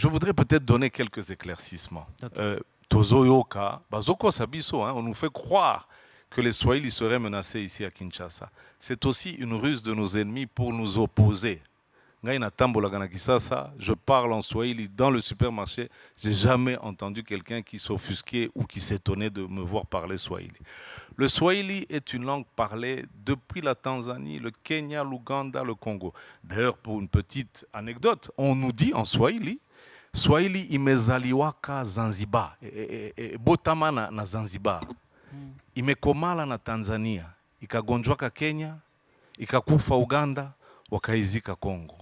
je voudrais peut-être donner quelques éclaircissements. Tozoyoka, Bazoko Sabiso, on nous fait croire que les Swahili seraient menacés ici à Kinshasa. C'est aussi une ruse de nos ennemis pour nous opposer. Je parle en Swahili dans le supermarché. Je n'ai jamais entendu quelqu'un qui s'offusquait ou qui s'étonnait de me voir parler Swahili. Le Swahili est une langue parlée depuis la Tanzanie, le Kenya, l'Ouganda, le Congo. D'ailleurs, pour une petite anecdote, on nous dit en Swahili, Swahili imezaliwaka Zanzibar, botama na Zanzibar, imekomala na Tanzania, ikagonjwaka Kenya, ikakufa Uganda, wakaizika Congo.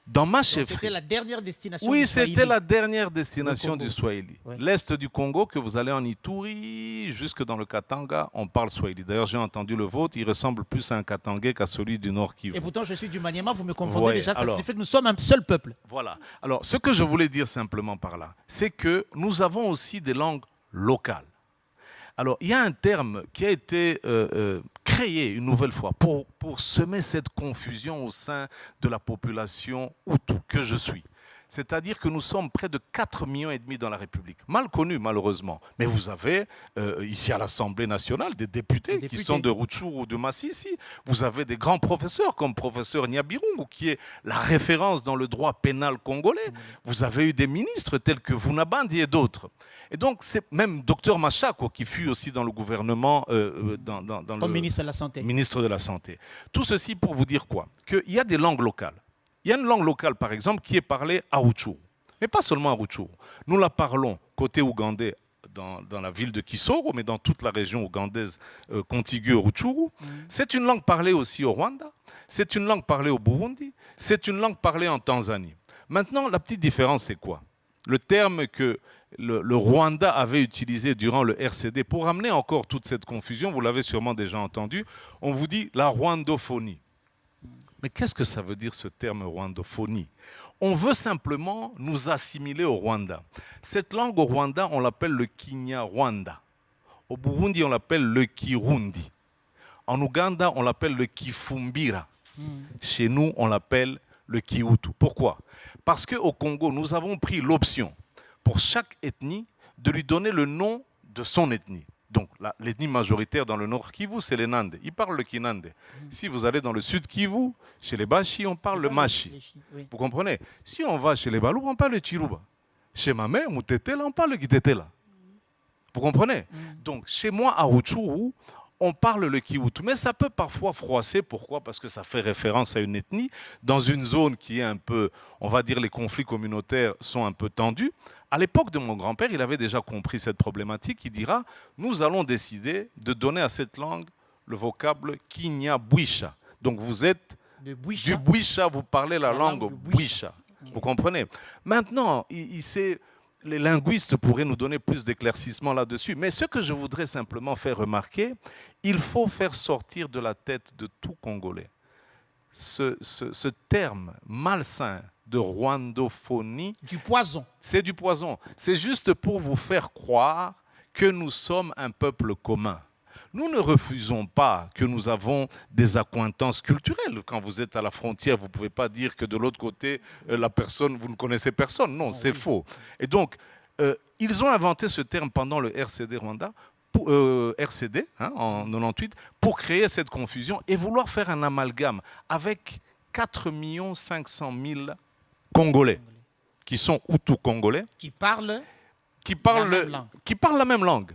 Dans ma chefferie. C'était la dernière destination oui, du Swahili. c'était la dernière destination du Swahili. Ouais. L'est du Congo, que vous allez en Ituri, jusque dans le Katanga, on parle Swahili. D'ailleurs, j'ai entendu le vôtre, il ressemble plus à un Katangais qu'à celui du Nord Kivu. Et pourtant, je suis du Maniema, vous me confondez Ouais, déjà, ça alors, signifie que nous sommes un seul peuple. Voilà. Alors, ce que je voulais dire simplement par là, c'est que nous avons aussi des langues locales. Alors, il y a un terme qui a été créé une nouvelle fois pour semer cette confusion au sein de la population Hutu que je suis. C'est-à-dire que nous sommes près de 4,5 millions dans la République. Mal connus, malheureusement. Mais vous avez, ici à l'Assemblée nationale, des députés qui sont de Rutshuru ou de Massissi. Vous avez des grands professeurs, comme professeur Nyabirungu, qui est la référence dans le droit pénal congolais. Vous avez eu des ministres tels que Vunabandi et d'autres. Et donc, c'est même Dr Machako, qui fut aussi dans le gouvernement, comme ministre de la Santé. Ministre de la Santé. Tout ceci pour vous dire quoi? Qu'il y a des langues locales. Il y a une langue locale, par exemple, qui est parlée à Rutshuru. Mais pas seulement à Rutshuru. Nous la parlons côté ougandais, dans la ville de Kisoro, mais dans toute la région ougandaise contiguë au Rutshuru. C'est une langue parlée aussi au Rwanda. C'est une langue parlée au Burundi. C'est une langue parlée en Tanzanie. Maintenant, la petite différence, c'est quoi? Le terme que le Rwanda avait utilisé durant le RCD pour amener encore toute cette confusion, vous l'avez sûrement déjà entendu, on vous dit la rwandophonie. Mais qu'est-ce que ça veut dire ce terme rwandophonie? On veut simplement nous assimiler au Rwanda. Cette langue au Rwanda, on l'appelle le Kinyarwanda. Au Burundi, on l'appelle le Kirundi. En Ouganda, on l'appelle le Kifumbira. Chez nous, on l'appelle le Kihutu. Pourquoi? Parce qu'au Congo, nous avons pris l'option pour chaque ethnie de lui donner le nom de son ethnie. Donc l'ethnie majoritaire dans le Nord Kivu, c'est les Nande. Ils parlent le Kinande. Si vous allez dans le Sud Kivu, chez les Bashi, on parle le Mashi. Oui. Vous comprenez? Si on va chez les Balou, on parle le Chiruba. Chez ma mère, Moutetela, on parle le Kitetela. Vous comprenez? Donc chez moi, à Rutshuru, on parle le Kihutu. Mais ça peut parfois froisser. Pourquoi? Parce que ça fait référence à une ethnie dans une zone qui est un peu, on va dire, les conflits communautaires sont un peu tendus. À l'époque de mon grand-père, il avait déjà compris cette problématique. Il dira, nous allons décider de donner à cette langue le vocable Kinyabwisha. Donc vous êtes du Bwisha, vous parlez la langue Bwisha. Okay. Vous comprenez? Maintenant, les linguistes pourraient nous donner plus d'éclaircissements là-dessus. Mais ce que je voudrais simplement faire remarquer, il faut faire sortir de la tête de tout Congolais ce terme malsain de rwandophonie. Du poison. C'est du poison. C'est juste pour vous faire croire que nous sommes un peuple commun. Nous ne refusons pas que nous avons des accointances culturelles. Quand vous êtes à la frontière, vous ne pouvez pas dire que de l'autre côté, la personne, vous ne connaissez personne. Non, c'est faux. Et donc, ils ont inventé ce terme pendant le RCD Rwanda, RCD, en 98, pour créer cette confusion et vouloir faire un amalgame avec 4 500 000 Congolais, qui sont Hutu-Congolais, qui parlent la même langue.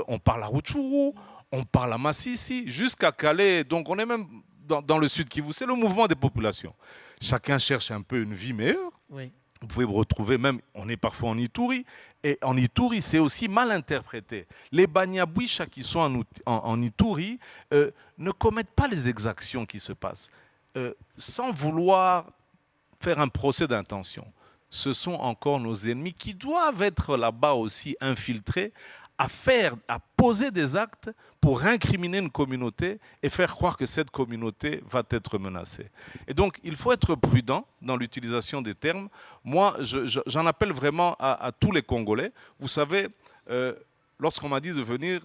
On parle à Rutshuru, on parle à Massissi, jusqu'à Calais. Donc on est même dans le sud Kivu. C'est le mouvement des populations. Chacun cherche un peu une vie meilleure. Oui. Vous pouvez vous retrouver même, on est parfois en Ituri. Et en Ituri, c'est aussi mal interprété. Les Banyabwisha qui sont en Ituri ne commettent pas les exactions qui se passent. Sans vouloir faire un procès d'intention. Ce sont encore nos ennemis qui doivent être là-bas aussi infiltrés à poser des actes pour incriminer une communauté et faire croire que cette communauté va être menacée. Et donc, il faut être prudent dans l'utilisation des termes. Moi, j'en appelle vraiment à tous les Congolais. Vous savez, lorsqu'on m'a dit de venir,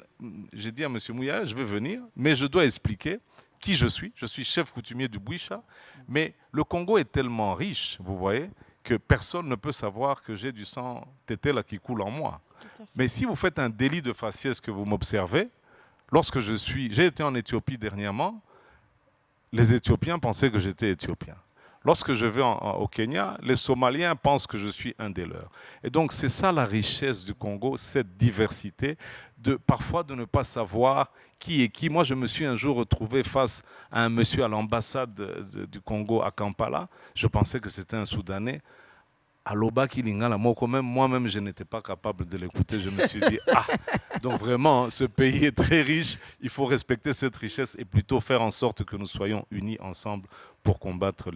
j'ai dit à M. Mouya, je vais venir, mais je dois expliquer qui je suis. Je suis chef coutumier du Bwisha, mais le Congo est tellement riche, vous voyez, que personne ne peut savoir que j'ai du sang tété là qui coule en moi. Mais si vous faites un délit de faciès que vous m'observez, lorsque j'ai été en Éthiopie dernièrement, les Éthiopiens pensaient que j'étais éthiopien. Lorsque je vais au Kenya, les Somaliens pensent que je suis un des leurs. Et donc c'est ça la richesse du Congo, cette diversité, parfois de ne pas savoir qui est qui. Moi, je me suis un jour retrouvé face à un monsieur à l'ambassade du Congo à Kampala. Je pensais que c'était un Soudanais. Aloba Kilingala, moi-même, je n'étais pas capable de l'écouter. Je me suis dit, donc vraiment, ce pays est très riche. Il faut respecter cette richesse et plutôt faire en sorte que nous soyons unis ensemble pour combattre